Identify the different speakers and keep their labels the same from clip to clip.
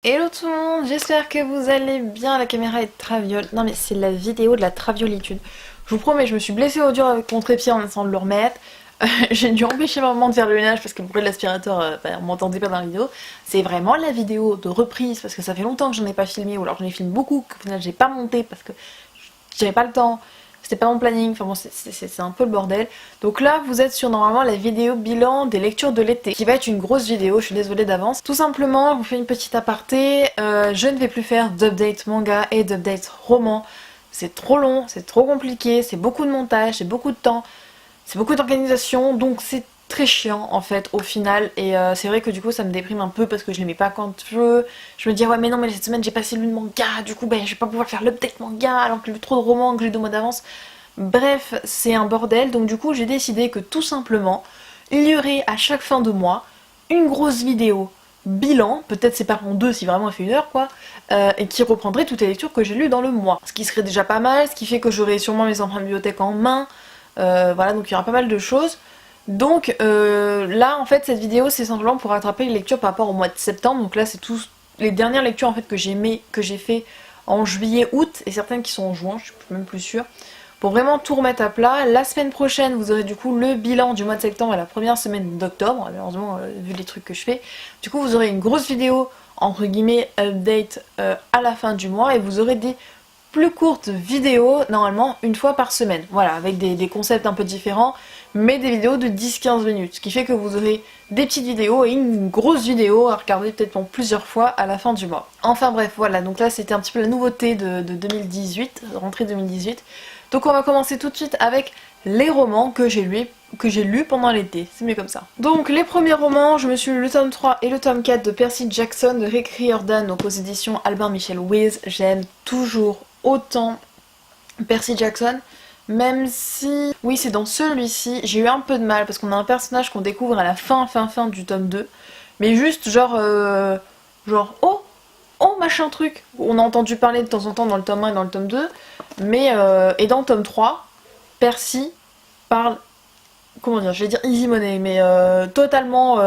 Speaker 1: Hello tout le monde, j'espère que vous allez bien, la caméra est traviole. Non mais c'est la vidéo de la traviolitude. Je vous promets, je me suis blessée au dur avec mon trépied en essayant de le remettre. J'ai dû empêcher ma maman de faire le ménage parce que le bruit de l'aspirateur, on m'entendait pas dans la vidéo. C'est vraiment la vidéo de reprise parce que ça fait longtemps que j'en ai pas filmé ou alors j'en ai filmé beaucoup qu'au final j'ai pas monté parce que j'avais pas le temps. C'était pas mon planning, enfin bon c'est un peu le bordel. Donc là vous êtes sur normalement la vidéo bilan des lectures de l'été, qui va être une grosse vidéo, je suis désolée d'avance. Tout simplement, je vous fais une petite aparté, je ne vais plus faire d'update manga et d'update roman. C'est trop long, c'est trop compliqué, c'est beaucoup de montage, c'est beaucoup de temps, c'est beaucoup d'organisation, donc c'est très chiant en fait au final. Et c'est vrai que du coup ça me déprime un peu parce que je les mets pas quand je veux. Je me dis ouais mais non mais cette semaine j'ai passé lu de manga, du coup ben je vais pas pouvoir faire l'update manga alors que j'ai lu trop de romans que j'ai 2 mois d'avance. Bref, c'est un bordel, donc du coup j'ai décidé que tout simplement il y aurait à chaque fin de mois une grosse vidéo bilan, peut-être séparée en deux si vraiment elle fait 1 heure quoi, et qui reprendrait toutes les lectures que j'ai lues dans le mois. Ce qui serait déjà pas mal, ce qui fait que j'aurai sûrement mes empreintes bibliothèques en main, voilà, donc il y aura pas mal de choses. Donc là en fait cette vidéo c'est simplement pour rattraper les lectures par rapport au mois de septembre, donc là c'est tous les dernières lectures en fait que j'ai fait en juillet, août, et certaines qui sont en juin, je suis même plus sûre, pour vraiment tout remettre à plat. La semaine prochaine, vous aurez du coup le bilan du mois de septembre et la première semaine d'octobre, malheureusement, vu les trucs que je fais. Du coup, vous aurez une grosse vidéo, entre guillemets, update à la fin du mois, et vous aurez des plus courtes vidéos, normalement, une fois par semaine. Voilà, avec des concepts un peu différents, mais des vidéos de 10-15 minutes. Ce qui fait que vous aurez des petites vidéos et une grosse vidéo à regarder peut-être pour plusieurs fois à la fin du mois. Enfin bref, voilà, donc là c'était un petit peu la nouveauté de 2018, rentrée 2018. Donc on va commencer tout de suite avec les romans que j'ai lus pendant l'été, c'est mieux comme ça. Donc les premiers romans, je me suis lu le tome 3 et le tome 4 de Percy Jackson de Rick Riordan, donc aux éditions Albin Michel Wyss. J'aime toujours autant Percy Jackson, même si, oui c'est dans celui-ci, j'ai eu un peu de mal parce qu'on a un personnage qu'on découvre à la fin du tome 2, mais juste genre oh machin truc. On a entendu parler de temps en temps dans le tome 1 et dans le tome 2, mais et dans le tome 3, Percy parle, comment dire, je vais dire easy money, mais totalement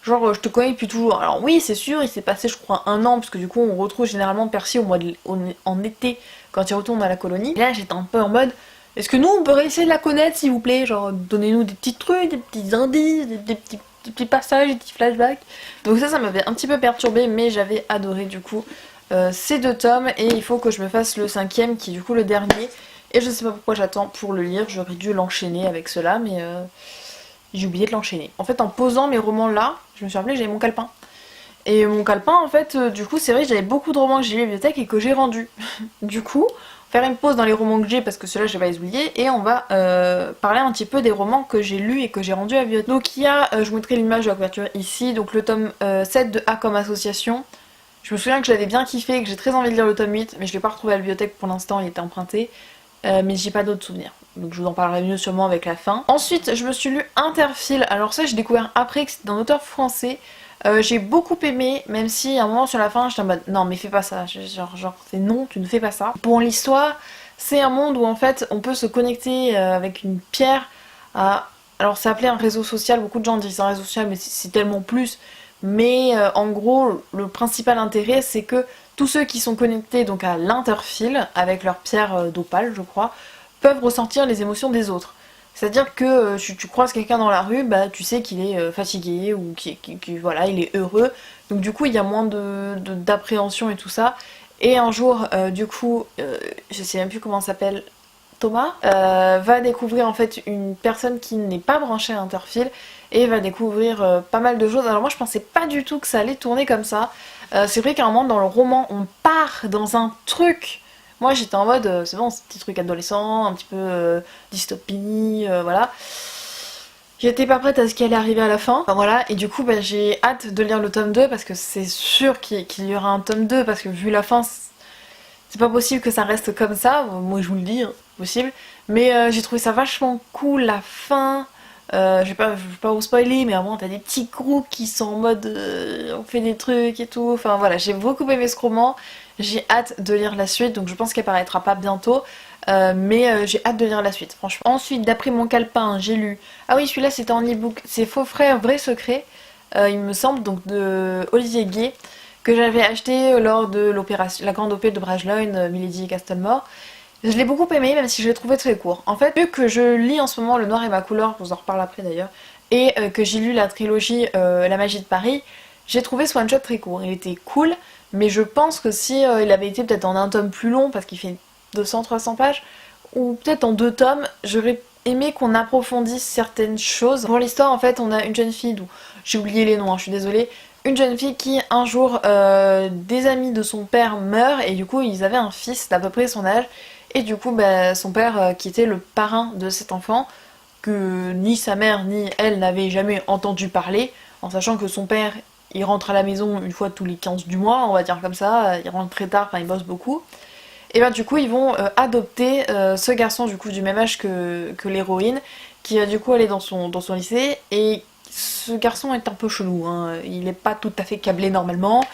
Speaker 1: genre je te connais depuis toujours. Alors oui c'est sûr, il s'est passé je crois 1 an, parce que du coup on retrouve généralement Percy en été quand il retourne à la colonie. Et là j'étais un peu en mode, est-ce que nous on peut réussir de la connaître s'il vous plaît, genre donnez-nous des petits trucs, des petits indices, des petits passages, des petits flashbacks. Donc ça m'avait un petit peu perturbé, mais j'avais adoré du coup ces 2 tomes, et il faut que je me fasse le 5e qui est du coup le dernier. Et je sais pas pourquoi j'attends pour le lire, j'aurais dû l'enchaîner avec cela, mais j'ai oublié de l'enchaîner. En fait en posant mes romans là, je me suis rappelé que j'avais mon calepin. Et mon calepin en fait, du coup c'est vrai que j'avais beaucoup de romans que j'ai lu à la bibliothèque et que j'ai rendus. Du coup, faire une pause dans les romans que j'ai parce que ceux-là je vais pas les oublier, et on va parler un petit peu des romans que j'ai lus et que j'ai rendus à la bibliothèque. Donc il y a, je vous mettrai l'image de la couverture ici, donc le tome 7 de A comme association. Je me souviens que je l'avais bien kiffé et que j'ai très envie de lire le tome 8, mais je l'ai pas retrouvé à la bibliothèque pour l'instant, il était emprunté. Mais j'ai pas d'autres souvenirs. Donc je vous en parlerai mieux sûrement avec la fin. Ensuite, je me suis lu Interphile. Alors ça, j'ai découvert après que c'était d'un auteur français. J'ai beaucoup aimé, même si à un moment sur la fin, j'étais en mode non mais fais pas ça. Genre c'est non, tu ne fais pas ça. Pour l'histoire, c'est un monde où en fait on peut se connecter avec une pierre à... Alors c'est appelé un réseau social, beaucoup de gens disent un réseau social, mais c'est tellement plus. Mais en gros, le principal intérêt, c'est que tous ceux qui sont connectés donc à l'interfile, avec leur pierre d'opale, je crois, peuvent ressentir les émotions des autres. C'est-à-dire que si tu croises quelqu'un dans la rue, bah tu sais qu'il est fatigué ou voilà, il est heureux. Donc du coup, il y a moins d'appréhension et tout ça. Et un jour, du coup, je sais même plus comment ça s'appelle, Thomas va découvrir en fait une personne qui n'est pas branchée à Interfile, et va découvrir pas mal de choses. Alors moi je pensais pas du tout que ça allait tourner comme ça. C'est vrai qu'à un moment dans le roman on part dans un truc. Moi j'étais en mode c'est bon, c'est un petit truc adolescent, un petit peu dystopie, voilà. J'étais pas prête à ce qui allait arriver à la fin. Enfin voilà, et du coup bah, j'ai hâte de lire le tome 2 parce que c'est sûr qu'il y aura un tome 2 parce que vu la fin, c'est pas possible que ça reste comme ça, moi je vous le dis, hein, c'est possible. Mais j'ai trouvé ça vachement cool, la fin. Je vais pas vous spoiler, mais avant t'as des petits groupes qui sont en mode on fait des trucs et tout. Enfin voilà, j'ai beaucoup aimé ce roman. J'ai hâte de lire la suite, donc je pense qu'elle paraîtra pas bientôt. Mais j'ai hâte de lire la suite, franchement. Ensuite, d'après mon calepin, j'ai lu... Ah oui, celui-là c'était en e-book. C'est Faux frère, vrai secret, il me semble, donc de Olivier Gay, que j'avais acheté lors de l'opération, la grande opé de Bragelonne, Milady et Castlemore. Je l'ai beaucoup aimé, même si je l'ai trouvé très court. En fait, vu que je lis en ce moment Le Noir et ma couleur, je vous en reparle après d'ailleurs, et que j'ai lu la trilogie La magie de Paris, j'ai trouvé ce one-shot très court. Il était cool, mais je pense que si il avait été peut-être en un tome plus long, parce qu'il fait 200-300 pages, ou peut-être en 2 tomes, j'aurais aimé qu'on approfondisse certaines choses. Pour l'histoire, en fait, on a une jeune fille, d'où j'ai oublié les noms, hein, je suis désolée, une jeune fille qui, un jour, des amis de son père meurent, et du coup, ils avaient un fils d'à peu près son âge, et du coup, bah, son père, qui était le parrain de cet enfant, que ni sa mère ni elle n'avaient jamais entendu parler, en sachant que son père, il rentre à la maison une fois tous les 15 du mois, on va dire comme ça, il rentre très tard, enfin il bosse beaucoup. Et ben du coup ils vont adopter ce garçon du coup du même âge que l'héroïne, qui va du coup aller dans son lycée, et ce garçon est un peu chelou, hein. Il est pas tout à fait câblé normalement.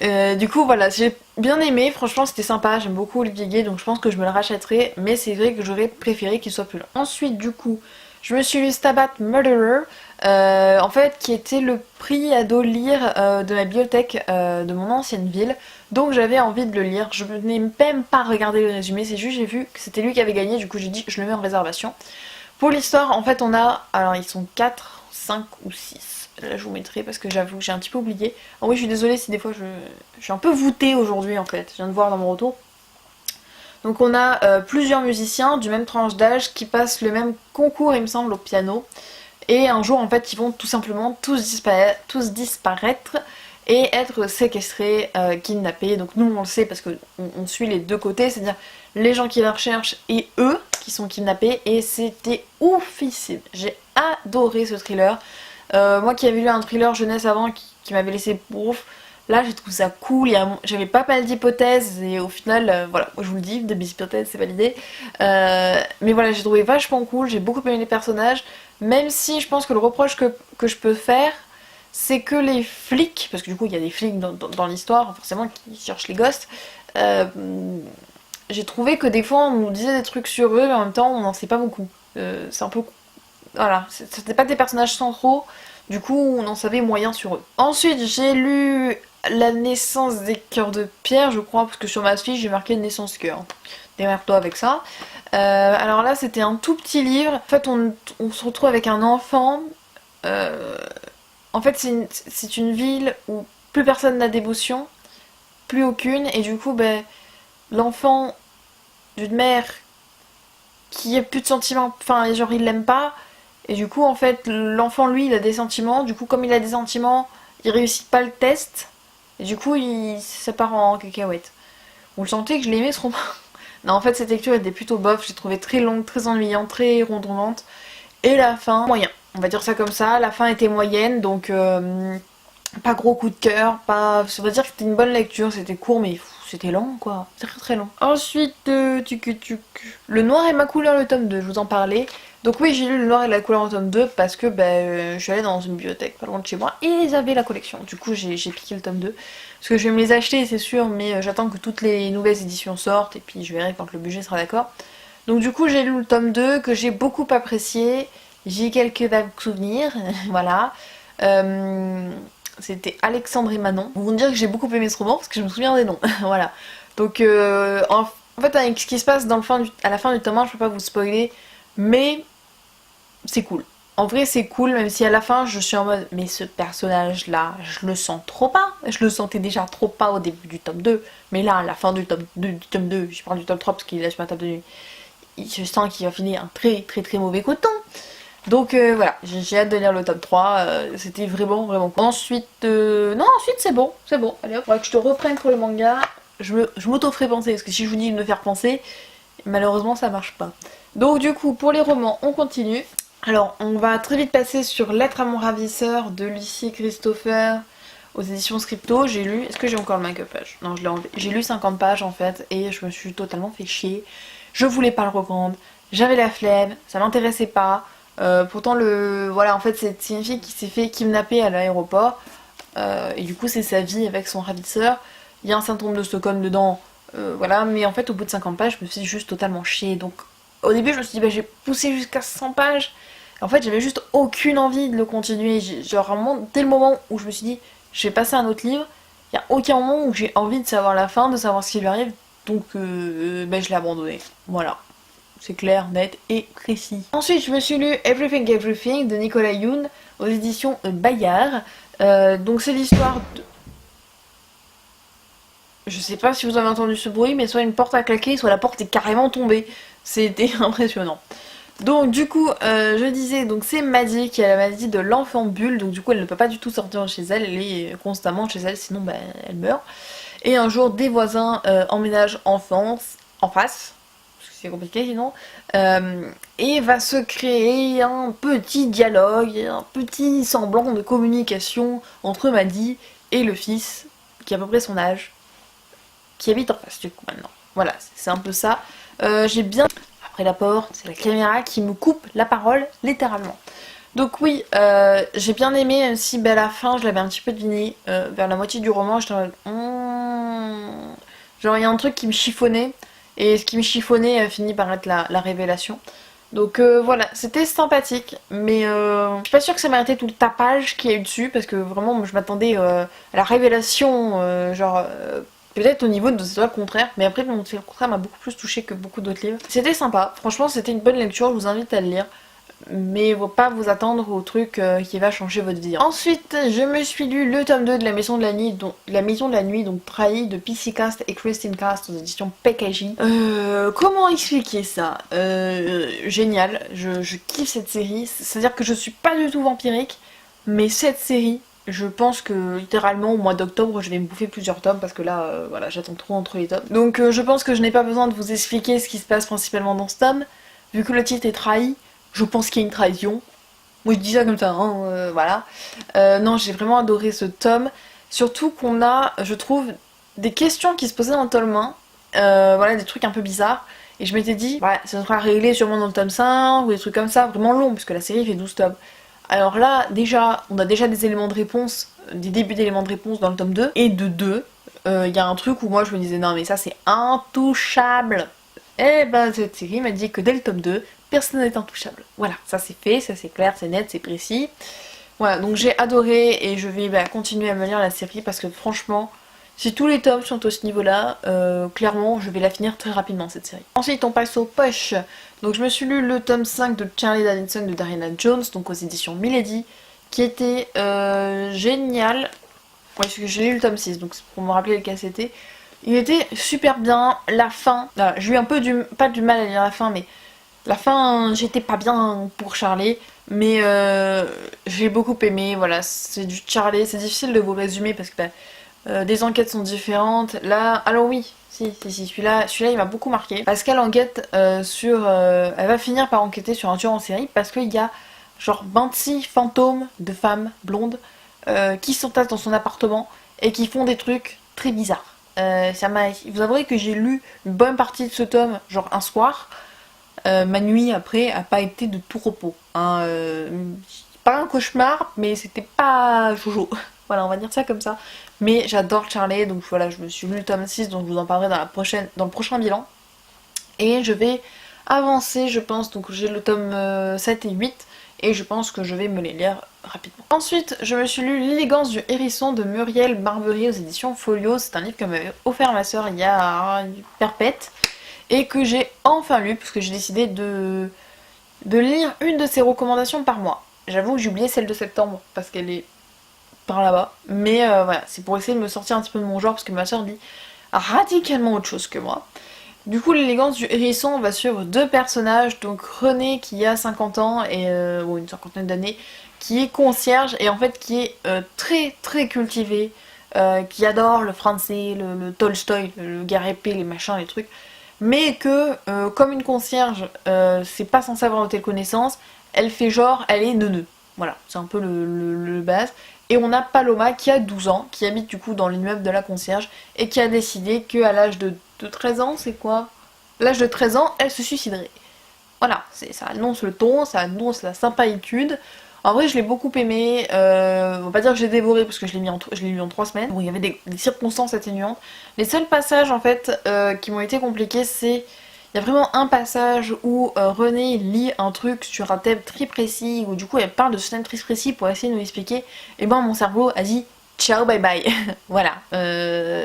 Speaker 1: Du coup voilà, j'ai bien aimé, franchement c'était sympa, j'aime beaucoup Olivier Gay, donc je pense que je me le rachèterai, mais c'est vrai que j'aurais préféré qu'il soit plus long. Ensuite du coup, je me suis lu Stabat Murderer, en fait qui était le prix ado lire de ma bibliothèque de mon ancienne ville, donc j'avais envie de le lire. Je n'ai même pas regardé le résumé, c'est juste j'ai vu que c'était lui qui avait gagné, du coup j'ai dit je le mets en réservation. Pour l'histoire, en fait on a, alors ils sont 4, 5 ou 6. Là je vous mettrai parce que j'avoue que j'ai un petit peu oublié. Ah oui, je suis désolée si des fois je suis un peu voûtée aujourd'hui en fait, je viens de voir dans mon retour. Donc on a plusieurs musiciens du même tranche d'âge qui passent le même concours il me semble au piano. Et un jour en fait ils vont tout simplement tous disparaître et être séquestrés, kidnappés. Donc nous on le sait parce qu'on suit les deux côtés, c'est-à-dire les gens qui la recherchent et eux qui sont kidnappés. Et c'était oufissime, j'ai adoré ce thriller. Moi qui avais lu un thriller jeunesse avant qui m'avait laissé ouf, là j'ai trouvé ça cool, j'avais pas mal d'hypothèses et au final, voilà, je vous le dis, des hypothèses c'est validé. Mais voilà, j'ai trouvé vachement cool, j'ai beaucoup aimé les personnages, même si je pense que le reproche que je peux faire, c'est que les flics, parce que du coup il y a des flics dans l'histoire, forcément qui cherchent les ghosts, j'ai trouvé que des fois on nous disait des trucs sur eux, mais en même temps on n'en sait pas beaucoup. C'est un peu... Voilà, c'était pas des personnages centraux, du coup on en savait moyen sur eux. Ensuite j'ai lu La naissance des cœurs de pierre, je crois, parce que sur ma fiche j'ai marqué naissance cœur. Démerde-toi avec ça. Alors là c'était un tout petit livre. En fait on se retrouve avec un enfant. En fait c'est une ville où plus personne n'a d'émotion, plus aucune, et du coup ben, l'enfant d'une mère qui a plus de sentiments, enfin genre il l'aime pas. Et du coup, en fait, l'enfant, lui, il a des sentiments. Du coup, comme il a des sentiments, il réussit pas le test. Et du coup, ça part en cacahuète. Vous le sentez que je l'aimais ce roman? Non, en fait, cette lecture était plutôt bof. J'ai trouvé très longue, très ennuyante, très redondante. Et la fin, moyen. On va dire ça comme ça. La fin était moyenne, donc pas gros coup de cœur. Pas... On va dire que c'était une bonne lecture. C'était court, mais c'était long, quoi. C'est très très long. Ensuite, Le Noir et ma couleur, le tome 2. Je vous en parlais. Donc oui, j'ai lu Le Noir et la couleur en tome 2 parce que je suis allée dans une bibliothèque pas loin de chez moi et ils avaient la collection. Du coup j'ai piqué le tome 2 parce que je vais me les acheter c'est sûr, mais j'attends que toutes les nouvelles éditions sortent et puis je verrai quand le budget sera d'accord. Donc du coup j'ai lu le tome 2 que j'ai beaucoup apprécié, j'ai quelques vagues souvenirs, voilà. C'était Alexandre et Manon. Vous me dire que j'ai beaucoup aimé ce roman parce que je me souviens des noms, voilà. Donc en fait avec ce qui se passe à la fin du tome 1, je peux pas vous spoiler, mais c'est cool. En vrai c'est cool, même si à la fin je suis en mode mais ce personnage là je le sens trop pas. Je le sentais déjà trop pas au début du tome 2, mais là à la fin du tome 2, je parle du tome 3 parce qu'il est sur ma table de nuit, je sens qu'il va finir un très très très mauvais coton. Donc voilà, j'ai hâte de lire le tome 3, c'était vraiment vraiment cool. Ensuite, non ensuite c'est bon, allez hop, faudra que je te reprenne pour le manga, je m'auto-ferai penser, parce que si je vous dis de me faire penser, malheureusement ça marche pas. Donc du coup pour les romans on continue. Alors, on va très vite passer sur Lettre à mon ravisseur de Lucie Christopher aux éditions Scripto. J'ai lu, est-ce que j'ai encore le make-up page? Non, je l'ai enlevé. J'ai lu 50 pages en fait et je me suis totalement fait chier. Je voulais pas le reprendre, j'avais la flemme, ça m'intéressait pas. Pourtant, voilà, en fait, c'est une fille qui s'est fait kidnapper à l'aéroport et du coup, c'est sa vie avec son ravisseur. Il y a un syndrome de Stockholm dedans, voilà, mais en fait, au bout de 50 pages, je me suis juste totalement chier. Donc, au début, je me suis dit, j'ai poussé jusqu'à 100 pages. En fait, j'avais juste aucune envie de le continuer. Genre, vraiment, dès le moment où je me suis dit, je vais passer à un autre livre, Il n'y a aucun moment où j'ai envie de savoir la fin, de savoir ce qui lui arrive, donc je l'ai abandonné. Voilà. C'est clair, net et précis. Ensuite, je me suis lu Everything Everything de Nicolas Yoon aux éditions Bayard. Donc c'est l'histoire de... Je sais pas si vous avez entendu ce bruit, mais soit une porte a claqué, soit la porte est carrément tombée. C'était impressionnant. Donc du coup, je disais, donc c'est Maddie qui a la maladie de l'enfant bulle, donc du coup elle ne peut pas du tout sortir de chez elle, elle est constamment chez elle, sinon elle meurt. Et un jour, des voisins emménagent en face, parce que c'est compliqué sinon, et va se créer un petit dialogue, un petit semblant de communication entre Maddie et le fils, qui a à peu près son âge, qui habite en face du coup maintenant. Voilà, c'est un peu ça. J'ai bien... Après la porte, c'est la caméra qui me coupe la parole, littéralement. Donc oui, j'ai bien aimé, même si à la fin, je l'avais un petit peu deviné, vers la moitié du roman, j'étais en mode... Genre il y a un truc qui me chiffonnait, et ce qui me chiffonnait finit par être la révélation. Donc voilà, c'était sympathique, mais je suis pas sûre que ça méritait tout le tapage qu'il y a eu dessus, parce que vraiment je m'attendais à la révélation, peut-être au niveau de le contraire, mais après le contraire m'a beaucoup plus touché que beaucoup d'autres livres. C'était sympa, franchement c'était une bonne lecture, je vous invite à le lire. Mais faut pas vous attendre au truc qui va changer votre vie. Ensuite, je me suis lu le tome 2 de La Maison de la Nuit, donc trahi de PC Cast et Christine Cast aux éditions PKJ. Comment expliquer ça Génial, je kiffe cette série, c'est-à-dire que je suis pas du tout vampirique, mais cette série, je pense que littéralement au mois d'octobre je vais me bouffer plusieurs tomes parce que là voilà j'attends trop entre les tomes. Donc je pense que je n'ai pas besoin de vous expliquer ce qui se passe principalement dans ce tome, vu que le titre est trahi. Je pense qu'il y a une trahison. Moi je dis ça comme ça, hein, voilà. Non, j'ai vraiment adoré ce tome. Surtout qu'on a, je trouve, des questions qui se posaient dans le tome 1. Voilà, des trucs un peu bizarres. Et je m'étais dit, ouais, ça sera réglé sûrement dans le tome 5 ou des trucs comme ça, vraiment long, puisque la série fait 12 tomes. Alors là, déjà, on a déjà des éléments de réponse, des débuts d'éléments de réponse dans le tome 2. Et de 2, il y a un truc où moi je me disais, non mais ça c'est intouchable. Et ben cette série m'a dit que dès le tome 2, personne n'est intouchable. Voilà, ça c'est fait, ça c'est clair, c'est net, c'est précis. Voilà, donc j'ai adoré et je vais continuer à me lire la série parce que franchement, si tous les tomes sont à ce niveau-là, clairement je vais la finir très rapidement cette série. Ensuite on passe aux poches. Donc je me suis lu le tome 5 de Charlie Davidson de Dariana Jones, donc aux éditions Milady, qui était génial. Ouais, parce que j'ai lu le tome 6, donc c'est pour me rappeler lequel c'était. Il était super bien, la fin, j'ai eu un peu pas du mal à lire la fin, mais la fin, j'étais pas bien pour Charlie, mais j'ai beaucoup aimé, voilà, c'est du Charlie, c'est difficile de vous résumer parce que des enquêtes sont différentes. Là, alors oui, si, celui-là il m'a beaucoup marqué, parce qu'elle enquête elle va finir par enquêter sur un tueur en série, parce qu'il y a genre 26 fantômes de femmes blondes qui s'entassent dans son appartement et qui font des trucs très bizarres. Vous avouerez que j'ai lu une bonne partie de ce tome, genre un soir. Ma nuit après a pas été de tout repos. Hein, pas un cauchemar, mais c'était pas jojo. Voilà, on va dire ça comme ça. Mais j'adore Charlie, donc voilà, je me suis lu le tome 6, donc je vous en parlerai dans le prochain bilan. Et je vais avancer, je pense, donc j'ai le tome 7 et 8, et je pense que je vais me les lire rapidement. Ensuite, je me suis lu L'élégance du hérisson de Muriel Barbery aux éditions Folio. C'est un livre que m'avait offert ma soeur il y a une perpète, et que j'ai enfin lu, parce que j'ai décidé de lire une de ses recommandations par mois. J'avoue que j'ai oublié celle de septembre, parce qu'elle est par là-bas. Mais voilà, c'est pour essayer de me sortir un petit peu de mon genre, parce que ma soeur lit radicalement autre chose que moi. Du coup, l'élégance du hérisson, on va suivre deux personnages, donc René qui a 50 ans, et ou une cinquantaine d'années, qui est concierge, et en fait qui est très très cultivé, qui adore le français, le Tolstoï, le guerre épée, les machins, les trucs, mais que, comme une concierge, c'est pas censé avoir de telles connaissances, elle fait genre, elle est neuneu. Voilà, c'est un peu le base. Et on a Paloma qui a 12 ans, qui habite du coup dans l'immeuble de la concierge, et qui a décidé qu'à l'âge de 13 ans, c'est quoi? L'âge de 13 ans, elle se suiciderait. Voilà, ça annonce le ton, ça annonce la sympaïtude. En vrai, je l'ai beaucoup aimé. On va pas dire que j'ai dévoré parce que je l'ai lu en 3 semaines. Bon, il y avait des circonstances atténuantes. Les seuls passages en fait qui m'ont été compliqués, c'est il y a vraiment un passage où René lit un truc sur un thème très précis, où du coup elle parle de ce thème très précis pour essayer de nous expliquer. Et ben mon cerveau a dit ciao bye bye. Voilà,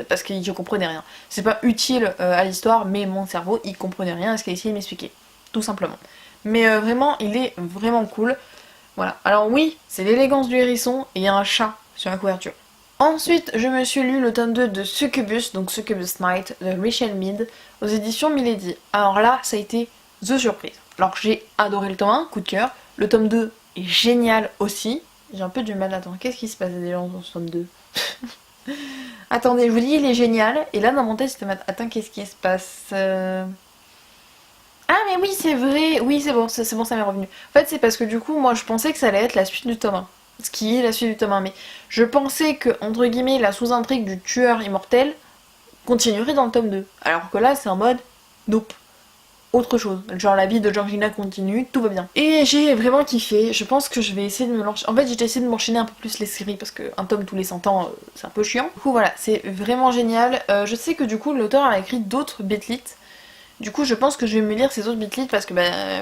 Speaker 1: parce que je comprenais rien. C'est pas utile à l'histoire, mais mon cerveau il comprenait rien à ce qu'il a essayé de m'expliquer, tout simplement. Mais vraiment, il est vraiment cool. Voilà, alors oui, c'est l'élégance du hérisson et il y a un chat sur la couverture. Ensuite, je me suis lu le tome 2 de Succubus, donc Succubus Night, de Richard Mead, aux éditions Milady. Alors là, ça a été the surprise. Alors j'ai adoré le tome 1, coup de cœur. Le tome 2 est génial aussi. J'ai un peu du mal à attendre. Qu'est-ce qui se passe déjà dans ce tome 2? Attendez, je vous dis, il est génial. Et là, dans mon tête, c'était attends, qu'est-ce qui se passe Ah, mais oui, c'est vrai. Oui, c'est bon, ça m'est revenu. En fait, c'est parce que du coup, moi, je pensais que ça allait être la suite du tome 1. Ce qui est la suite du tome 1. Mais je pensais que, entre guillemets, la sous-intrigue du tueur immortel continuerait dans le tome 2. Alors que là, c'est en mode nope. Autre chose. Genre la vie de Georgina continue, tout va bien. Et j'ai vraiment kiffé. Je pense que je vais essayer de me l'enchaîner. En fait, j'ai essayé de m'enchaîner un peu plus les séries parce qu'un tome tous les 100 ans, c'est un peu chiant. Du coup, voilà, c'est vraiment génial. Je sais que du coup, l'auteur a écrit d'autres Beatlit. Du coup, je pense que je vais me lire ces autres Beatlit parce que,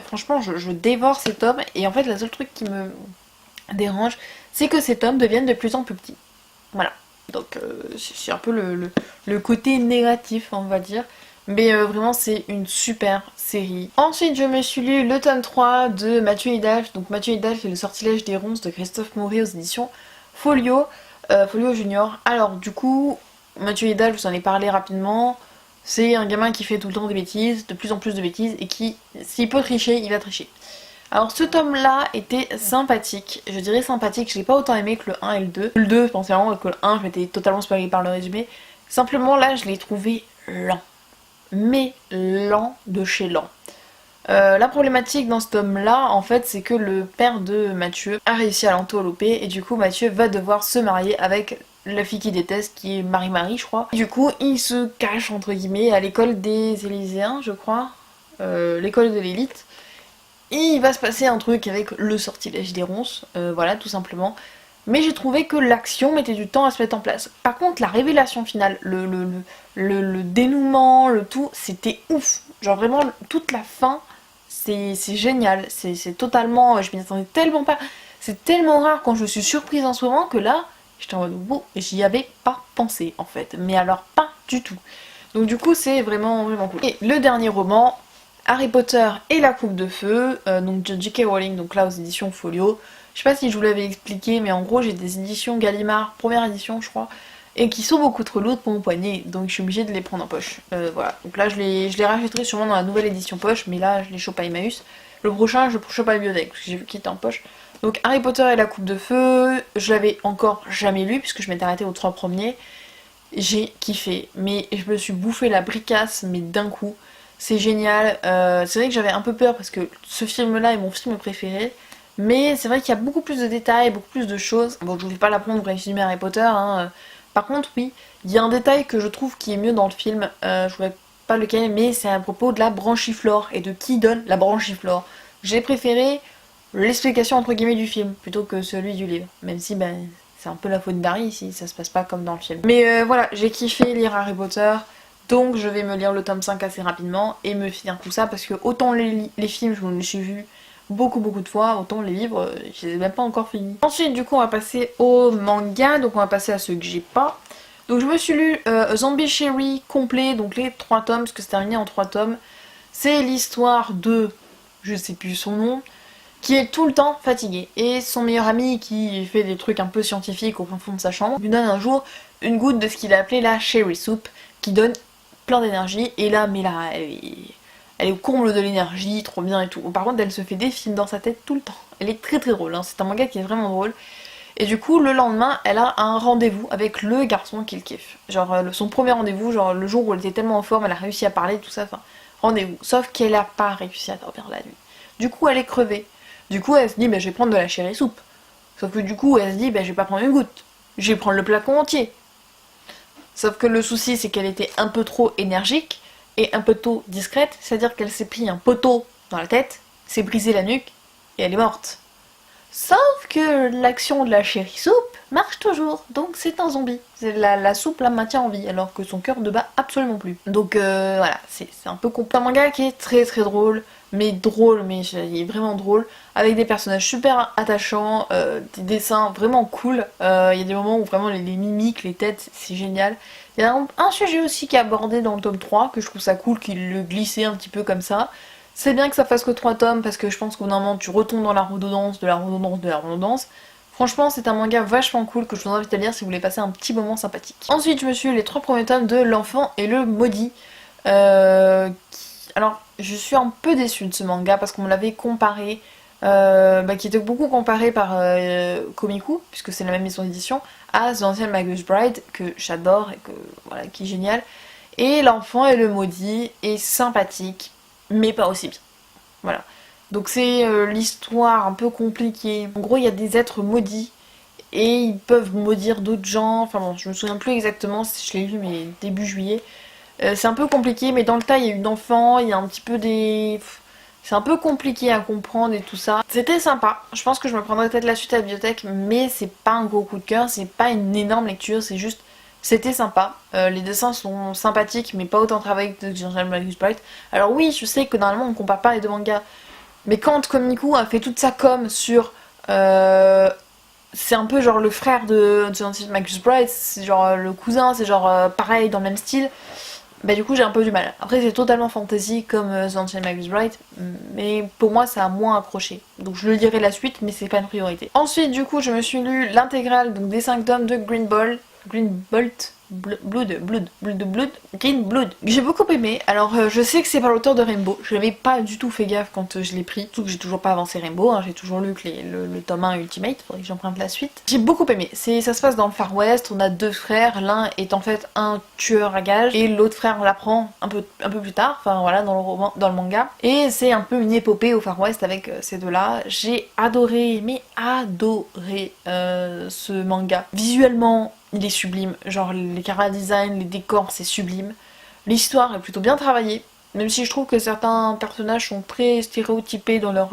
Speaker 1: franchement, je dévore ces tomes. Et en fait, le seul truc qui me dérange, c'est que ces tomes deviennent de plus en plus petits. Voilà. Donc, c'est un peu le côté négatif, on va dire. Mais vraiment, c'est une super série. Ensuite, je me suis lu le tome 3 de Mathieu Hidalgo. Donc, Mathieu Hidalgo et le sortilège des ronces de Christophe Maury aux éditions Folio, Folio Junior. Alors, du coup, Mathieu Hidalgo, je vous en ai parlé rapidement. C'est un gamin qui fait tout le temps des bêtises, de plus en plus de bêtises, et qui, s'il peut tricher, il va tricher. Alors, ce tome-là était sympathique. Je dirais sympathique. Je l'ai pas autant aimé que le 1 et le 2. Le 2, je pensais vraiment que le 1, je m'étais totalement spoilée par le résumé. Simplement, là, je l'ai trouvé lent. Mais lent de chez lent. La problématique dans ce tome-là, en fait, c'est que le père de Mathieu a réussi à l'entourlouper et du coup, Mathieu va devoir se marier avec la fille qu'il déteste, qui est Marie-Marie, je crois. Du coup, il se cache, entre guillemets, à l'école des Élyséens, je crois, l'école de l'élite. Et il va se passer un truc avec le sortilège des ronces, voilà, tout simplement. Mais j'ai trouvé que l'action mettait du temps à se mettre en place. Par contre, la révélation finale, le dénouement, le tout, c'était ouf. Genre vraiment, toute la fin, c'est génial. C'est totalement... Je m'y attendais tellement pas. C'est tellement rare quand je suis surprise en ce moment que là, j'étais en mode, wow, j'y avais pas pensé en fait. Mais alors pas du tout. Donc du coup, c'est vraiment, vraiment cool. Et le dernier roman, Harry Potter et la Coupe de Feu, donc de J.K. Rowling, donc là aux éditions Folio. Je sais pas si je vous l'avais expliqué, mais en gros j'ai des éditions Gallimard, première édition je crois, et qui sont beaucoup trop lourdes pour mon poignet, donc je suis obligée de les prendre en poche. Voilà, donc là je les rachèterai sûrement dans la nouvelle édition poche, mais là je les chope à Emmaüs. Le prochain je chope à la bibliothèque, parce que j'ai vu qu'il était en poche. Donc Harry Potter et la Coupe de Feu, je l'avais encore jamais lu, puisque je m'étais arrêtée aux 3 premiers. J'ai kiffé, mais je me suis bouffé la bricasse, mais d'un coup. C'est génial. C'est vrai que j'avais un peu peur parce que ce film-là est mon film préféré. Mais c'est vrai qu'il y a beaucoup plus de détails, beaucoup plus de choses. Bon, je ne vais pas l'apprendre pour résumer Harry Potter. Hein. Par contre, oui, il y a un détail que je trouve qui est mieux dans le film. Je ne sais pas lequel, mais c'est à propos de la branchiflore et de qui donne la branchiflore. J'ai préféré l'explication entre guillemets du film plutôt que celui du livre. Même si c'est un peu la faute d'Harry ici, ça se passe pas comme dans le film. Mais voilà, j'ai kiffé lire Harry Potter. Donc je vais me lire le tome 5 assez rapidement et me finir tout ça parce que autant les films je me les suis vus beaucoup de fois, autant les livres je les ai même pas encore finis. Ensuite du coup on va passer au manga, donc on va passer à ceux que j'ai pas. Donc je me suis lu Zombie Cherry complet, donc les 3 tomes, parce que c'est terminé en 3 tomes. C'est l'histoire de, je sais plus son nom, qui est tout le temps fatigué. Et son meilleur ami qui fait des trucs un peu scientifiques au fond de sa chambre, lui donne un jour une goutte de ce qu'il a appelé la Cherry Soup, qui donne plein d'énergie, et là, mais là, elle est au comble de l'énergie, trop bien et tout. Par contre, elle se fait des films dans sa tête tout le temps. Elle est très drôle, hein. C'est un manga qui est vraiment drôle. Et du coup, le lendemain, elle a un rendez-vous avec le garçon qu'il kiffe. Genre, son premier rendez-vous, genre le jour où elle était tellement en forme, elle a réussi à parler, tout ça, enfin, rendez-vous. Sauf qu'elle a pas réussi à dormir la nuit. Du coup, elle est crevée. Du coup, elle se dit, je vais prendre de la cherry soupe. Sauf que du coup, elle se dit, je vais pas prendre une goutte. Je vais prendre le flacon entier. Sauf que le souci, c'est qu'elle était un peu trop énergique et un peu trop discrète, c'est-à-dire qu'elle s'est pris un poteau dans la tête, s'est brisé la nuque et elle est morte. Sauf que l'action de la Cherry Soup, marche toujours, donc c'est un zombie. La soupe la maintient en vie, alors que son cœur ne bat absolument plus. Donc voilà, c'est un peu compliqué. C'est un manga qui est très très drôle, mais il est vraiment drôle, avec des personnages super attachants, des dessins vraiment cool. Il y a des moments où vraiment les mimiques, les têtes, c'est génial. Il y a un sujet aussi qui est abordé dans le tome 3, que je trouve ça cool qu'il le glissait un petit peu comme ça. C'est bien que ça fasse que 3 tomes, parce que je pense qu'au bout d'un moment tu retombes dans la redondance, de la redondance, de la redondance. Franchement, c'est un manga vachement cool que je vous invite à lire si vous voulez passer un petit moment sympathique. Ensuite, je me suis lu les 3 premiers tomes de L'Enfant et le Maudit. Alors, je suis un peu déçue de ce manga parce qu'on me l'avait comparé, qui était beaucoup comparé par Komiku, puisque c'est la même maison d'édition, à The Ancient Magus Bride, que j'adore et qui est génial. Et L'Enfant et le Maudit est sympathique, mais pas aussi bien. Voilà. Donc c'est l'histoire un peu compliquée. En gros, il y a des êtres maudits et ils peuvent maudire d'autres gens. Enfin bon, je me souviens plus exactement, je l'ai lu mais début juillet. C'est un peu compliqué, mais dans le tas, il y a eu d'enfants, il y a un petit peu des... C'est un peu compliqué à comprendre et tout ça. C'était sympa. Je pense que je me prendrais peut-être la suite à la bibliothèque, mais c'est pas un gros coup de cœur, c'est pas une énorme lecture, c'est juste... C'était sympa. Les dessins sont sympathiques, mais pas autant travaillés que General Magus Bright. Alors oui, je sais que normalement on compare pas les deux mangas, mais quand Komiku a fait toute sa com sur... c'est un peu genre le frère de Magus Bright, c'est genre le cousin, c'est genre pareil dans le même style. Bah du coup j'ai un peu du mal. Après c'est totalement fantasy comme The Ancient Magus Bright, mais pour moi ça a moins accroché. Donc je le lirai la suite, mais c'est pas une priorité. Ensuite du coup je me suis lu l'intégrale donc des 5 tomes de Green Bolt, Green Blood. J'ai beaucoup aimé. Alors je sais que c'est par l'auteur de Rainbow. Je n'avais pas du tout fait gaffe quand je l'ai pris. Surtout que j'ai toujours pas avancé Rainbow. Hein. J'ai toujours lu que le tome 1 Ultimate. Faudrait que j'emprunte la suite. J'ai beaucoup aimé. Ça se passe dans le Far West. On a 2 frères. L'un est en fait un tueur à gages et l'autre frère on l'apprend un peu plus tard. Enfin voilà dans le manga. Et c'est un peu une épopée au Far West avec ces deux-là. J'ai adoré, mais adoré ce manga. Visuellement, il est sublime, genre les chara design, les décors, c'est sublime. L'histoire est plutôt bien travaillée, même si je trouve que certains personnages sont très stéréotypés dans leur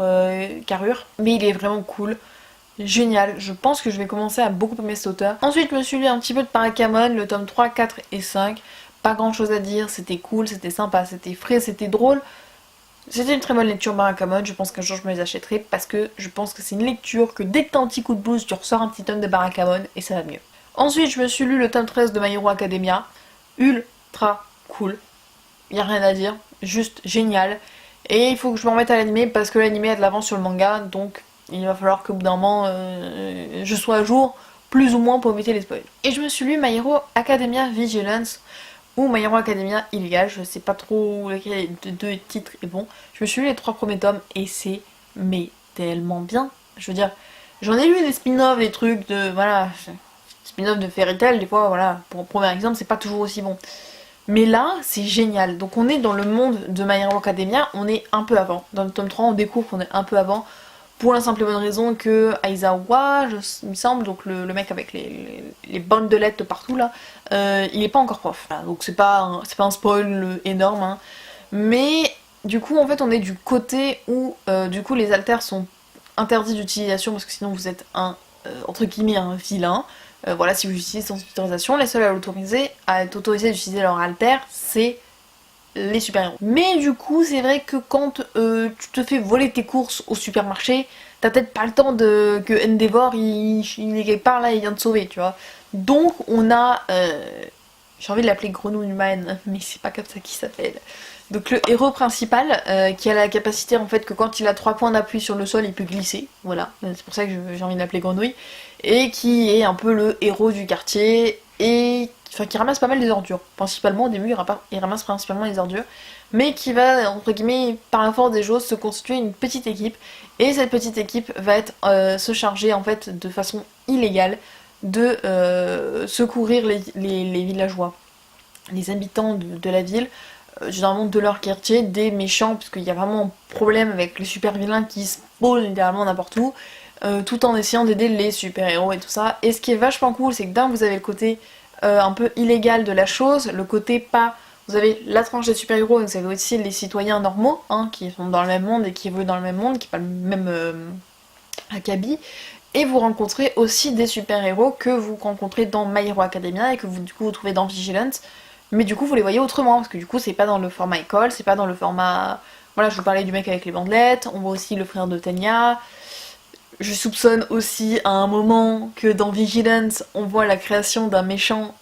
Speaker 1: carrure, mais il est vraiment cool, génial. Je pense que je vais commencer à beaucoup aimer cet auteur. Ensuite, je me suis lu un petit peu de Parakamon, le tome 3, 4 et 5. Pas grand chose à dire, c'était cool, c'était sympa, c'était frais, c'était drôle. C'était une très bonne lecture Barakamon, je pense qu'un jour je me les achèterai parce que je pense que c'est une lecture que dès que t'as un petit coup de blues, tu ressors un petit tome de Barakamon et ça va mieux. Ensuite, je me suis lu le tome 13 de My Hero Academia. Ultra cool. Y a rien à dire. Juste génial. Et il faut que je m'en remette à l'animé parce que l'animé a de l'avance sur le manga. Donc il va falloir qu'au bout d'un moment, je sois à jour, plus ou moins pour éviter les spoils. Et je me suis lu My Hero Academia Vigilance ou My Hero Academia Illegal. Je sais pas trop lequel des deux titres est bon. Je me suis lu les 3 premiers tomes et c'est mais tellement bien. Je veux dire, j'en ai lu des spin-offs, des trucs de... Voilà... Spin-off de Fairy Tail, des fois, voilà, pour premier exemple, c'est pas toujours aussi bon. Mais là, c'est génial. Donc on est dans le monde de My Hero Academia, on est un peu avant. Dans le tome 3, on découvre qu'on est un peu avant. Pour la simple et bonne raison que Aizawa, il me semble, donc le mec avec les bandelettes de partout là, il est pas encore prof. Voilà, donc c'est pas un spoil énorme, hein. Mais du coup, en fait, on est du côté où du coup les haltères sont interdits d'utilisation parce que sinon vous êtes entre guillemets un vilain. Voilà, si vous utilisez sans autorisation, les seuls à être autorisés d'utiliser leur haltère, c'est les super-héros. Mais du coup, c'est vrai que quand tu te fais voler tes courses au supermarché, t'as peut-être pas le temps que Endeavor, il est quelque part là, il vient te sauver, tu vois. Donc, on a... j'ai envie de l'appeler Grenouille humaine, mais c'est pas comme ça qu'il s'appelle. Donc le héros principal, qui a la capacité en fait que quand il a 3 points d'appui sur le sol, il peut glisser, voilà, c'est pour ça que j'ai envie de l'appeler Grenouille, et qui est un peu le héros du quartier, et enfin qui ramasse pas mal des ordures, principalement au début il ramasse principalement les ordures, mais qui va, entre guillemets, par la force des choses, se constituer une petite équipe, et cette petite équipe va être se charger en fait de façon illégale de secourir les villageois, les habitants de la ville, généralement de leur quartier, des méchants, parce qu'il y a vraiment un problème avec les super vilains qui spawnent littéralement n'importe où, tout en essayant d'aider les super héros et tout ça. Et ce qui est vachement cool, c'est que d'un, vous avez le côté un peu illégal de la chose, le côté pas... Vous avez la tranche des super héros, et vous avez aussi les citoyens normaux, hein, qui sont dans le même monde et qui évoluent dans le même monde, qui n'ont pas le même acabit. Et vous rencontrez aussi des super-héros que vous rencontrez dans My Hero Academia et que vous, du coup, vous trouvez dans Vigilance. Mais du coup, vous les voyez autrement, parce que du coup, c'est pas dans le format école, c'est pas dans le format... Voilà, je vous parlais du mec avec les bandelettes, on voit aussi le frère de Tenya. Je soupçonne aussi à un moment que dans Vigilance, on voit la création d'un méchant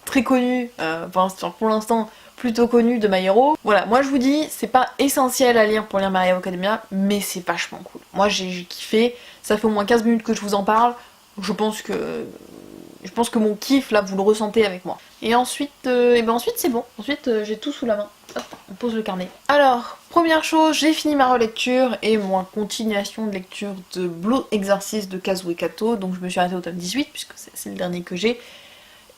Speaker 1: très connu, pour l'instant plutôt connu de My Hero. Voilà, moi je vous dis, c'est pas essentiel à lire pour lire My Hero Academia, mais c'est vachement cool. Moi j'ai kiffé, ça fait au moins 15 minutes que je vous en parle, je pense que mon kiff là vous le ressentez avec moi. Et ensuite, ensuite c'est bon, ensuite j'ai tout sous la main. Hop, on pose le carnet. Alors, première chose, j'ai fini ma relecture et moi continuation de lecture de Blue Exorcist de Kazuo Kato, donc je me suis arrêtée au tome 18 puisque c'est le dernier que j'ai.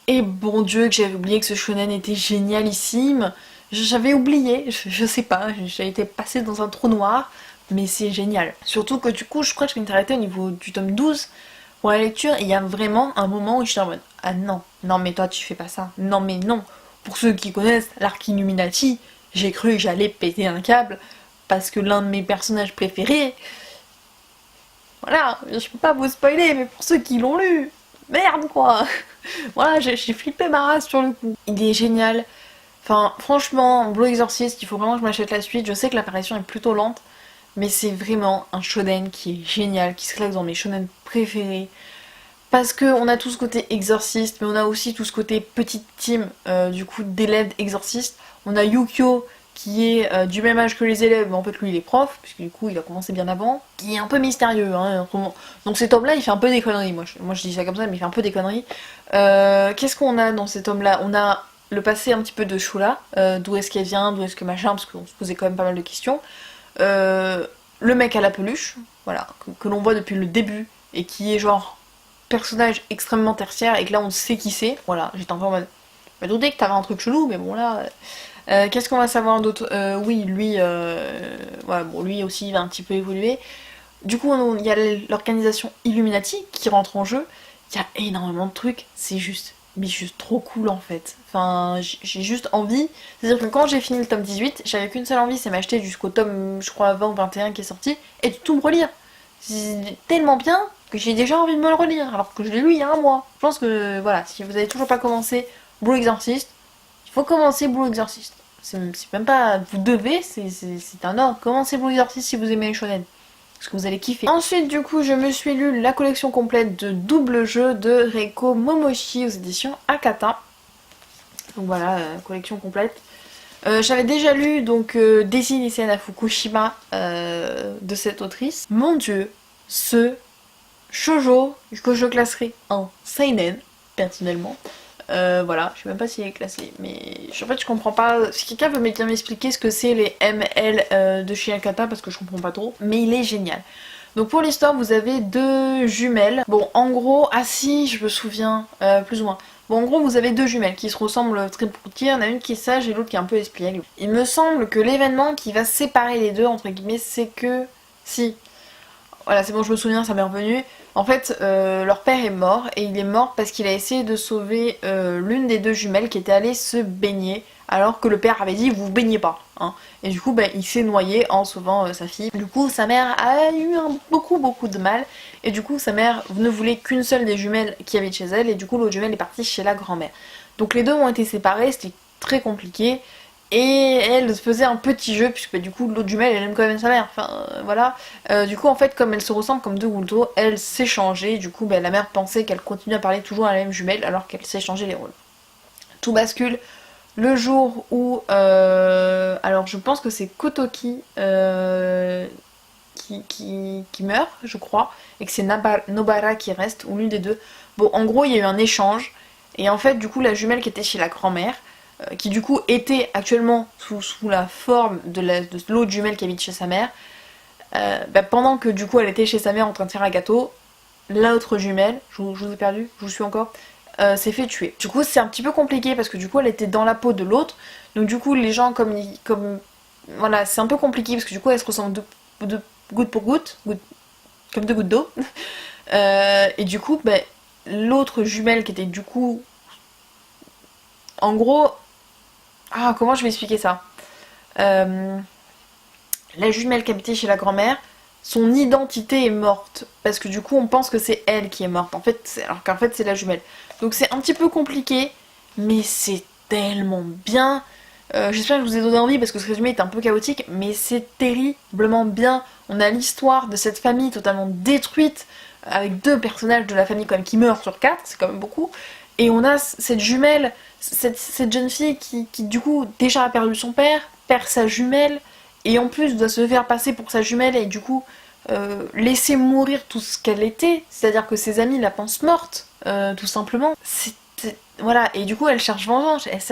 Speaker 1: Et bon Dieu que j'avais oublié que ce shonen était génialissime. J'avais oublié, je sais pas, j'ai été passée dans un trou noir, mais c'est génial. Surtout que du coup, je crois que je m'étais arrêtée au niveau du tome 12 pour la lecture, et il y a vraiment un moment où je suis en mode ah non, non mais toi tu fais pas ça, non mais non. Pour ceux qui connaissent l'arc Illuminati, j'ai cru que j'allais péter un câble parce que l'un de mes personnages préférés, voilà, je peux pas vous spoiler, mais pour ceux qui l'ont lu, merde quoi. Voilà, j'ai flippé ma race sur le coup. Il est génial. Enfin, franchement, Blue Exorcist, il faut vraiment que je m'achète la suite. Je sais que l'apparition est plutôt lente, mais c'est vraiment un shonen qui est génial, qui se classe dans mes shonen préférés. Parce qu'on a tout ce côté exorciste, mais on a aussi tout ce côté petite team, du coup, d'élèves exorcistes. On a Yukio, qui est du même âge que les élèves, mais en fait lui il est prof, puisque du coup il a commencé bien avant, qui est un peu mystérieux, hein, donc cet homme-là il fait un peu des conneries, moi je dis ça comme ça, mais il fait un peu des conneries. Qu'est-ce qu'on a dans cet homme-là? On a le passé un petit peu de Shula, d'où est-ce qu'elle vient, d'où est-ce que machin, parce qu'on se posait quand même pas mal de questions. Le mec à la peluche, voilà, que l'on voit depuis le début, et qui est genre personnage extrêmement tertiaire, et que là on sait qui c'est, voilà, j'étais un peu en mode... Je me doutais que t'avais un truc chelou, mais bon là... Qu'est-ce qu'on va savoir d'autre? Oui, lui, ouais, bon, lui aussi il va un petit peu évoluer. Du coup, il y a l'organisation Illuminati qui rentre en jeu. Il y a énormément de trucs. C'est juste, mais juste trop cool en fait. Enfin, j'ai juste envie. C'est-à-dire que quand j'ai fini le tome 18, j'avais qu'une seule envie, c'est m'acheter jusqu'au tome, je crois, 20 ou 21 qui est sorti, et de tout me relire. C'est tellement bien que j'ai déjà envie de me le relire, alors que je l'ai lu il y a un mois. Je pense que, voilà, si vous avez toujours pas commencé Blue Exorcist, il faut commencer Blue Exorcist. C'est même pas vous devez, c'est un ordre. Commencez Blue Exorcist si vous aimez les shonen. Parce que vous allez kiffer. Ensuite, du coup, je me suis lu la collection complète de double jeu de Reiko Momoshi aux éditions Akata. Donc voilà, collection complète. J'avais déjà lu donc Daisy lycéenne à Fukushima de cette autrice. Mon dieu, ce shoujo que je classerai en seinen, personnellement. Voilà, je sais même pas s'il est classé, mais en fait je comprends pas. Si quelqu'un veut bien m'expliquer ce que c'est les ML de chez Akata, parce que je comprends pas trop, mais il est génial. Donc pour l'histoire, vous avez deux jumelles. Bon, en gros, ah si, je me souviens, plus ou moins. Bon, en gros, vous avez deux jumelles qui se ressemblent très beaucoup. Il y en a une qui est sage et l'autre qui est un peu espiègle. Il me semble que l'événement qui va séparer les deux, entre guillemets, c'est que... Si, voilà, c'est bon, je me souviens, ça m'est revenu. En fait, leur père est mort, et il est mort parce qu'il a essayé de sauver l'une des deux jumelles qui était allée se baigner, alors que le père avait dit vous baignez pas. Hein. Et du coup, il s'est noyé en sauvant sa fille. Du coup, sa mère a eu beaucoup de mal, et du coup, sa mère ne voulait qu'une seule des jumelles qui avait chez elle, et du coup, l'autre jumelle est partie chez la grand-mère. Donc les deux ont été séparés, c'était très compliqué. Et elle faisait un petit jeu, puisque du coup l'autre jumelle elle aime quand même sa mère, enfin voilà. Du coup en fait comme elles se ressemblent comme deux gouttes d'eau, elles s'échangeaient, du coup la mère pensait qu'elle continuait à parler toujours à la même jumelle alors qu'elle s'échangeait les rôles. Tout bascule le jour où, alors je pense que c'est Kotoki qui meurt, je crois, et que c'est Nobara qui reste, ou l'une des deux. Bon en gros il y a eu un échange, et en fait du coup la jumelle qui était chez la grand-mère, qui du coup était actuellement sous la forme de l'autre jumelle qui habite chez sa mère, pendant que du coup elle était chez sa mère en train de faire un gâteau, l'autre jumelle, je vous ai perdu, je vous suis encore, s'est fait tuer. Du coup c'est un petit peu compliqué parce que du coup elle était dans la peau de l'autre, donc du coup les gens comme voilà c'est un peu compliqué parce que du coup elles se ressemblent de goutte pour goutte, comme deux gouttes d'eau, et du coup l'autre jumelle qui était du coup en gros... Ah, comment je vais expliquer ça? La jumelle qui habitait chez la grand-mère son identité est morte. Parce que du coup, on pense que c'est elle qui est morte. En fait, alors qu'en fait, c'est la jumelle. Donc c'est un petit peu compliqué, mais c'est tellement bien. J'espère que je vous ai donné envie parce que ce résumé est un peu chaotique, mais c'est terriblement bien. On a l'histoire de cette famille totalement détruite, avec 2 personnages de la famille quand même qui meurent sur 4, c'est quand même beaucoup. Et on a cette jumelle, cette jeune fille qui du coup déjà a perdu son père, perd sa jumelle, et en plus doit se faire passer pour sa jumelle et du coup laisser mourir tout ce qu'elle était, c'est-à-dire que ses amis la pensent morte, tout simplement. Voilà, et du coup elle cherche vengeance, elle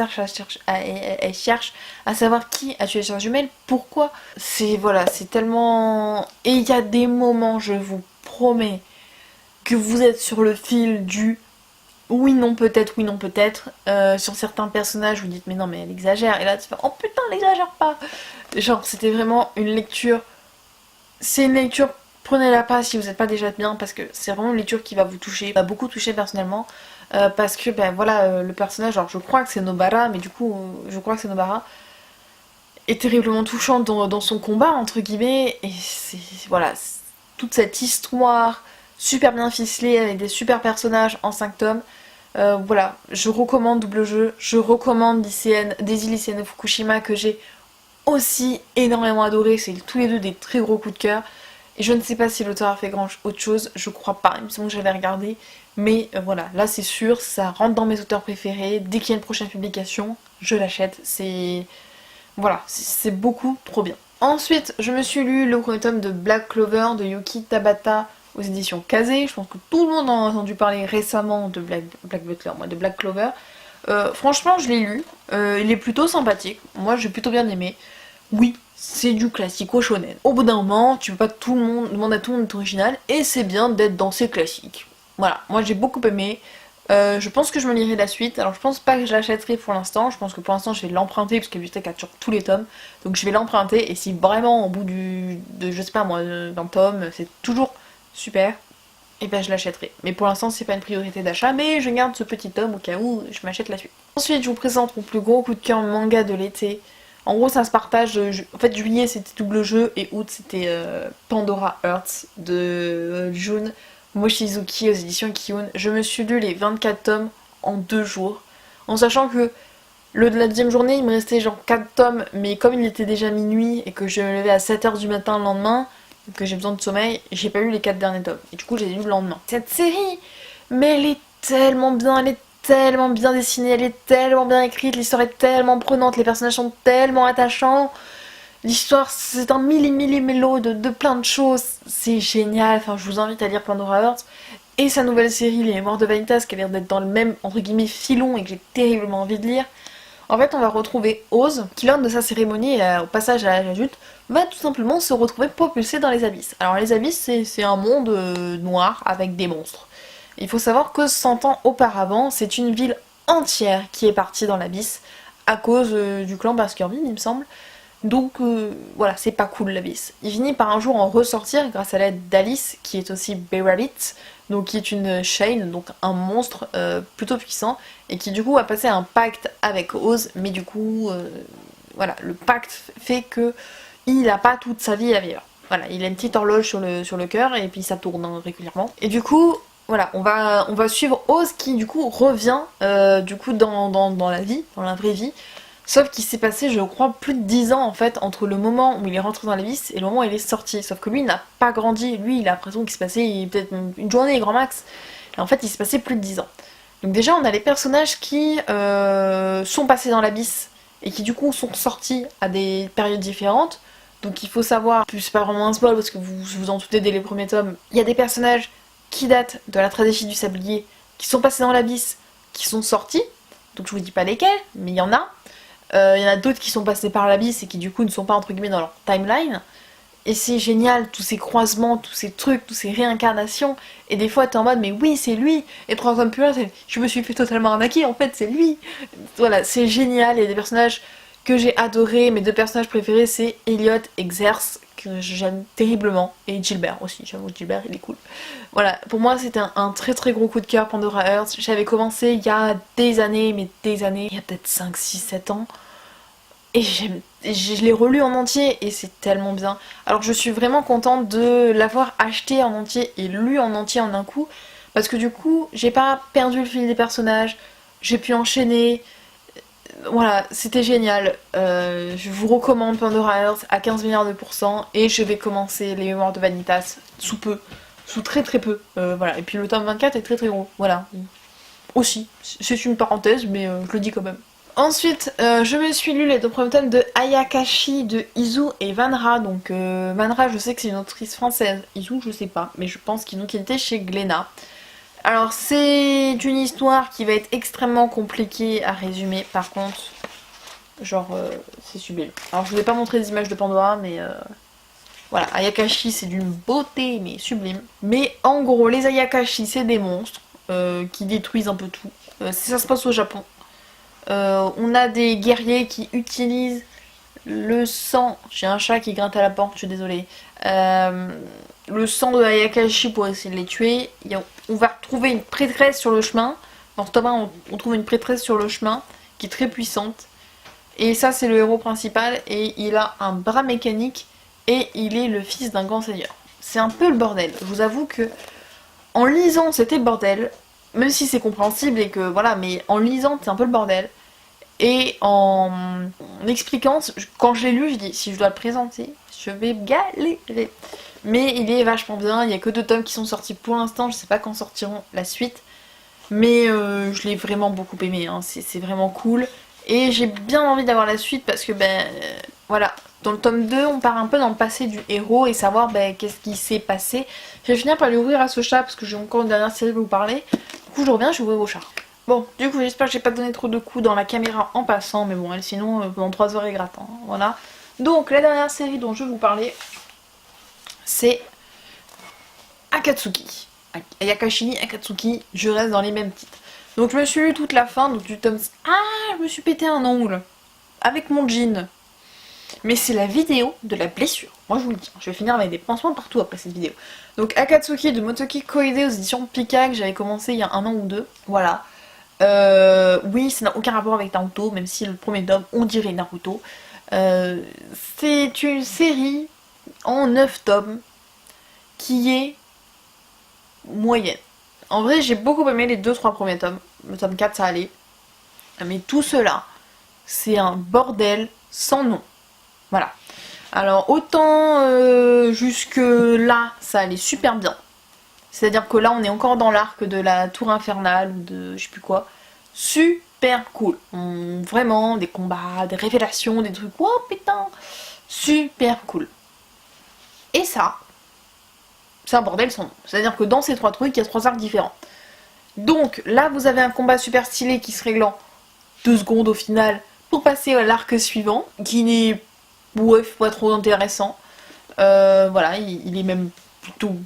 Speaker 1: cherche à savoir qui a tué sa jumelle, pourquoi. C'est tellement... Et il y a des moments, je vous promets, que vous êtes sur le fil du oui non peut-être, oui non peut-être. Sur certains personnages vous dites mais non mais elle exagère, et là tu fais oh putain elle exagère pas. Genre c'était vraiment une lecture, c'est une lecture, prenez-la pas si vous n'êtes pas déjà bien, parce que c'est vraiment une lecture qui va vous toucher, va beaucoup toucher personnellement, parce que ben voilà, le personnage, alors je crois que c'est Nobara, mais du coup je crois que c'est Nobara, est terriblement touchant dans son combat entre guillemets, et c'est voilà, toute cette histoire super bien ficelée avec des super personnages en 5 tomes. Voilà, je recommande Double Jeu, je recommande Daisy lycéenne de Fukushima que j'ai aussi énormément adoré, c'est tous les deux des très gros coups de cœur. Et je ne sais pas si l'auteur a fait autre chose, je crois pas, il me semble que j'avais regardé. Mais voilà, là c'est sûr, ça rentre dans mes auteurs préférés. Dès qu'il y a une prochaine publication, je l'achète. Voilà, c'est beaucoup trop bien. Ensuite, je me suis lu le premier tome de Black Clover de Yuki Tabata aux éditions Kazé. Je pense que tout le monde en a entendu parler récemment de Black Butler, moi de Black Clover. Franchement, je l'ai lu. Il est plutôt sympathique. Moi, j'ai plutôt bien aimé. Oui, c'est du classico shonen. Au bout d'un moment, tu peux pas tout le monde demander à tout le monde d'être original, et c'est bien d'être dans ces classiques. Voilà, moi j'ai beaucoup aimé. Je pense que je me lirai la suite. Alors je pense pas que je l'achèterai pour l'instant. Je pense que pour l'instant je vais l'emprunter parce que Bibliothèque a toujours tous les tomes. Donc je vais l'emprunter, et si vraiment au bout de je sais pas moi d'un tome c'est toujours super, et ben je l'achèterai. Mais pour l'instant c'est pas une priorité d'achat, mais je garde ce petit tome au cas où je m'achète la suite. Ensuite je vous présente mon plus gros coup de cœur manga de l'été. En gros ça se partage, en fait juillet c'était Double Jeu et août c'était Pandora Hearts de Jun Mochizuki aux éditions Kiyun. Je me suis lu les 24 tomes en 2 jours, en sachant que la deuxième journée il me restait genre 4 tomes, mais comme il était déjà minuit et que je me levais à 7h du matin le lendemain, que j'ai besoin de sommeil, j'ai pas lu les 4 derniers tomes. Et du coup j'ai lu le lendemain. Cette série, mais elle est tellement bien, elle est tellement bien dessinée, elle est tellement bien écrite, l'histoire est tellement prenante, les personnages sont tellement attachants. L'histoire, c'est un mélo de plein de choses, c'est génial. Enfin, je vous invite à lire Pandora Hearts. Et sa nouvelle série, Les Mémoires de Vanitas, qui a l'air d'être dans le même, entre guillemets, filon, et que j'ai terriblement envie de lire. En fait, on va retrouver Oz, qui lors de sa cérémonie au passage à l'âge adulte, va tout simplement se retrouver propulsé dans les abysses. Alors les abysses, c'est un monde noir avec des monstres. Il faut savoir que 100 ans auparavant, c'est une ville entière qui est partie dans l'abysse à cause du clan Baskerville, il me semble. Donc voilà, c'est pas cool l'abysse. Il finit par un jour en ressortir grâce à l'aide d'Alice, qui est aussi Beralit, donc qui est une Shane, donc un monstre plutôt puissant, et qui du coup a passé un pacte avec Oz, mais du coup, voilà, le pacte fait que il a pas toute sa vie à vivre. Voilà, il a une petite horloge sur le cœur, et puis ça tourne régulièrement. Et du coup, voilà, on va suivre Oz qui du coup revient du coup dans la vie, dans la vraie vie. Sauf qu'il s'est passé, je crois, plus de 10 ans en fait entre le moment où il est rentré dans l'abysse et le moment où il est sorti. Sauf que lui il n'a pas grandi, lui il a l'impression qu'il s'est passé peut-être une journée grand max. Et en fait il s'est passé plus de 10 ans. Donc déjà on a les personnages qui sont passés dans l'abysse et qui du coup sont sortis à des périodes différentes. Donc il faut savoir, plus c'est pas vraiment un spoil parce que vous vous en doutez dès les premiers tomes, il y a des personnages qui datent de la tragédie du sablier, qui sont passés dans l'abysse, qui sont sortis. Donc je vous dis pas lesquels, mais il y en a. Il y en a d'autres qui sont passés par l'abysse et qui du coup ne sont pas entre guillemets dans leur timeline. Et c'est génial, tous ces croisements, tous ces trucs, toutes ces réincarnations. Et des fois t'es en mode mais oui c'est lui. Et 3 ans plus loin je me suis fait totalement arnaquer, en fait c'est lui. Voilà, c'est génial, il y a des personnages que j'ai adorés. Mes 2 personnages préférés c'est Elliot et Xerxes, que j'aime terriblement. Et Gilbert aussi, j'avoue Gilbert il est cool. Voilà, pour moi c'était un très très gros coup de cœur Pandora Hearts. J'avais commencé il y a des années, mais des années, il y a peut-être 5, 6, 7 ans. Et je l'ai relu en entier et c'est tellement bien. Alors je suis vraiment contente de l'avoir acheté en entier et lu en entier en un coup. Parce que du coup, j'ai pas perdu le fil des personnages, j'ai pu enchaîner. Voilà, c'était génial. Je vous recommande Pandora Hearts à 15 milliards de pourcents et je vais commencer les mémoires de Vanitas sous peu. Sous très très peu. Voilà. Et puis le tome 24 est très très gros. Voilà. Aussi. C'est une parenthèse, mais je le dis quand même. Ensuite, je me suis lu les 2 premiers tomes de Ayakashi de Izu et Vanra. Donc Vanra, je sais que c'est une autrice française. Izu, je sais pas, mais je pense qu'ils ont quitté chez Glénat. Alors c'est une histoire qui va être extrêmement compliquée à résumer. Par contre, genre c'est sublime. Alors je vous ai pas montré des images de Pandora, mais voilà, Ayakashi c'est d'une beauté mais sublime. Mais en gros, les Ayakashi c'est des monstres qui détruisent un peu tout. Ça se passe au Japon. On a des guerriers qui utilisent le sang. J'ai un chat qui grimpe à la porte, je suis désolée. Le sang de Ayakashi pour essayer de les tuer. On va trouver une prêtresse sur le chemin. Dans ce tome 1, on trouve une prêtresse sur le chemin qui est très puissante. Et ça, c'est le héros principal. Et il a un bras mécanique. Et il est le fils d'un grand seigneur. C'est un peu le bordel. Je vous avoue que en lisant, c'était le bordel. Même si c'est compréhensible et que voilà, mais en lisant, c'est un peu le bordel. Et en expliquant, quand je l'ai lu, je dis si je dois le présenter, je vais galérer. Mais il est vachement bien, il n'y a que 2 tomes qui sont sortis pour l'instant, je sais pas quand sortiront la suite. Mais je l'ai vraiment beaucoup aimé, hein. C'est vraiment cool. Et j'ai bien envie d'avoir la suite parce que voilà, dans le tome 2, on part un peu dans le passé du héros et savoir qu'est-ce qui s'est passé. Je vais finir par lui ouvrir à ce chat parce que j'ai encore une dernière série à vous parler. Du coup je reviens, je vais ouvrir au chat. Bon, du coup j'espère que j'ai pas donné trop de coups dans la caméra en passant, mais bon, elle sinon pendant 3 heures est gratte, hein, voilà. Donc la dernière série dont je vais vous parler, c'est Akatsuki. Ayakashi, Akatsuki, je reste dans les mêmes titres. Donc je me suis lu toute la fin, donc du tome... Ah, je me suis pété un ongle avec mon jean. Mais c'est la vidéo de la blessure. Moi je vous le dis, je vais finir avec des pansements partout après cette vidéo. Donc Akatsuki de Motoki Koide aux éditions Pika, que j'avais commencé il y a 1 an ou 2. Voilà. Oui, ça n'a aucun rapport avec Naruto, même si le premier tome, on dirait Naruto. C'est une série en 9 tomes qui est moyenne. En vrai, j'ai beaucoup aimé les 2-3 premiers tomes. Le tome 4, ça allait. Mais tout cela, c'est un bordel sans nom. Voilà. Alors, autant jusque là, ça allait super bien. C'est-à-dire que là, on est encore dans l'arc de la tour infernale ou de je sais plus quoi. Super cool. Vraiment, des combats, des révélations, des trucs. Oh putain! Super cool. Et ça, c'est un bordel sans nom. C'est-à-dire que dans ces 3 trucs, il y a 3 arcs différents. Donc là, vous avez un combat super stylé qui se règle en 2 secondes au final pour passer à l'arc suivant, qui n'est pas trop intéressant. Voilà, il est même plutôt...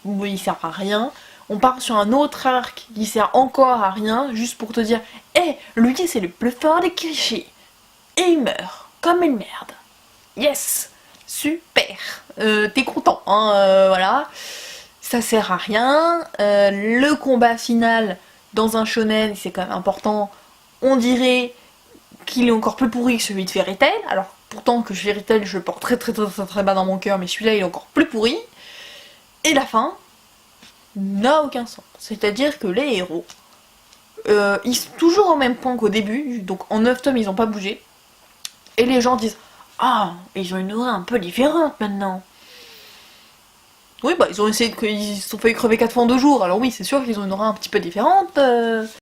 Speaker 1: il sert à rien. On part sur un autre arc qui sert encore à rien, juste pour te dire lui c'est le plus fort des clichés. Et il meurt, comme une merde. Yes! Super! T'es content, hein, voilà. Ça sert à rien. Le combat final dans un shonen, c'est quand même important. On dirait qu'il est encore plus pourri que celui de Fairy Tail. Alors pourtant que Fairy Tail, je le porte très bas dans mon cœur, mais celui-là il est encore plus pourri. Et la fin n'a aucun sens. C'est-à-dire que les héros, ils sont toujours au même point qu'au début, donc en 9 tomes ils n'ont pas bougé. Et les gens disent ah, ils ont une aura un peu différente maintenant. Oui, ils ont essayé ils se sont fait crever 4 fois en 2 jours, alors oui, c'est sûr qu'ils ont une aura un petit peu différente.